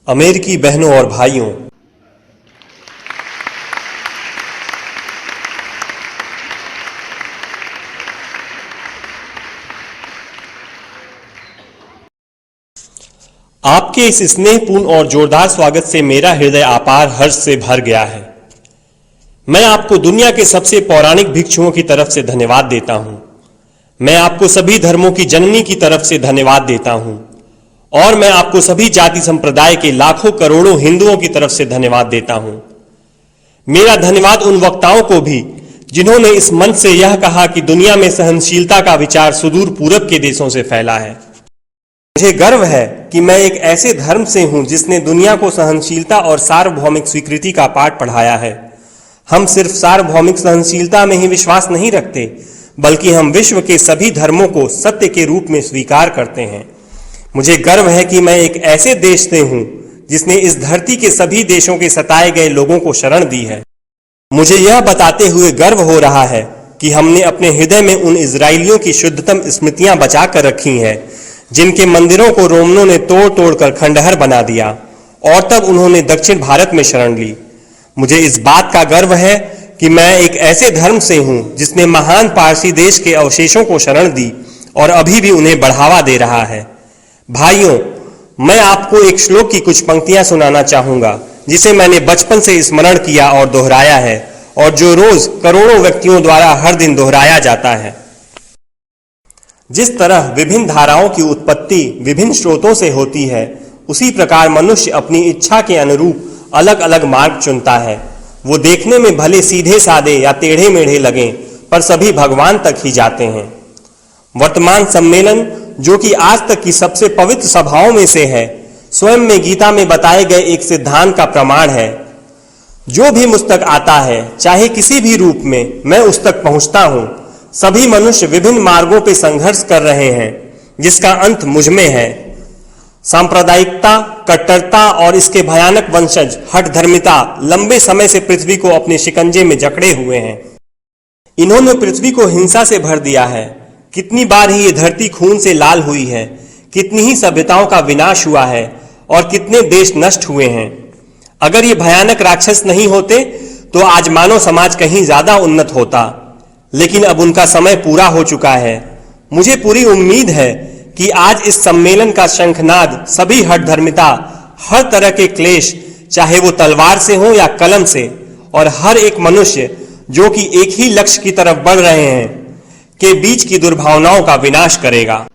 अमेरिकी बहनों और भाइयों, आपके इस स्नेहपूर्ण और जोरदार स्वागत से मेरा हृदय अपार हर्ष से भर गया है। मैं आपको दुनिया के सबसे पौराणिक भिक्षुओं की तरफ से धन्यवाद देता हूं। मैं आपको सभी धर्मों की जननी की तरफ से धन्यवाद देता हूं और मैं आपको सभी जाति संप्रदाय के लाखों करोड़ों हिंदुओं की तरफ से धन्यवाद देता हूं। मेरा धन्यवाद उन वक्ताओं को भी जिन्होंने इस मंच से यह कहा कि दुनिया में सहनशीलता का विचार सुदूर पूरब के देशों से फैला है। मुझे गर्व है कि मैं एक ऐसे धर्म से हूं जिसने दुनिया को सहनशीलता और सार्वभौमिक स्वीकृति का पाठ पढ़ाया है। हम सिर्फ सार्वभौमिक सहनशीलता में ही विश्वास नहीं रखते, बल्कि हम विश्व के सभी धर्मों को सत्य के रूप में स्वीकार करते हैं। मुझे गर्व है कि मैं एक ऐसे देश से हूं जिसने इस धरती के सभी देशों के सताए गए लोगों को शरण दी है। मुझे यह बताते हुए गर्व हो रहा है कि हमने अपने हृदय में उन इजरायलियों की शुद्धतम स्मृतियां बचा कर रखी हैं जिनके मंदिरों को रोमनों ने तोड़ तोड़ कर खंडहर बना दिया और तब उन्होंने दक्षिण भारत में शरण ली। मुझे इस बात का गर्व है कि मैं एक ऐसे धर्म से हूं जिसने महान पारसी देश के अवशेषों को शरण दी और अभी भी उन्हें बढ़ावा दे रहा है। भाइयों, मैं आपको एक श्लोक की कुछ पंक्तियां सुनाना चाहूंगा जिसे मैंने बचपन से स्मरण किया और दोहराया है और जो रोज करोड़ों व्यक्तियों द्वारा हर दिन दोहराया जाता है। जिस तरह विभिन्न धाराओं की उत्पत्ति विभिन्न स्रोतों से होती है, उसी प्रकार मनुष्य अपनी इच्छा के अनुरूप अलग अलग मार्ग चुनता है। वो देखने में भले सीधे साधे या टेढ़े मेढ़े लगें, पर सभी भगवान तक ही जाते हैं। वर्तमान सम्मेलन, जो कि आज तक की सबसे पवित्र सभाओं में से है, स्वयं में गीता में बताए गए एक सिद्धांत का प्रमाण है। जो भी मुझ तक आता है, चाहे किसी भी रूप में, मैं उस तक पहुंचता हूं। सभी मनुष्य विभिन्न मार्गों पर संघर्ष कर रहे हैं, जिसका अंत मुझ में है। सांप्रदायिकता, कट्टरता और इसके भयानक वंशज हठ धर्मिता लंबे समय से पृथ्वी को अपने शिकंजे में जकड़े हुए हैं। इन्होंने पृथ्वी को हिंसा से भर दिया है। कितनी बार ही ये धरती खून से लाल हुई है, कितनी ही सभ्यताओं का विनाश हुआ है और कितने देश नष्ट हुए हैं। अगर ये भयानक राक्षस नहीं होते तो आज मानव समाज कहीं ज्यादा उन्नत होता, लेकिन अब उनका समय पूरा हो चुका है। मुझे पूरी उम्मीद है कि आज इस सम्मेलन का शंखनाद सभी हठ धर्मिता, हर तरह के क्लेश, चाहे वो तलवार से हो या कलम से, और हर एक मनुष्य जो कि एक ही लक्ष्य की तरफ बढ़ रहे हैं, के बीच की दुर्भावनाओं का विनाश करेगा।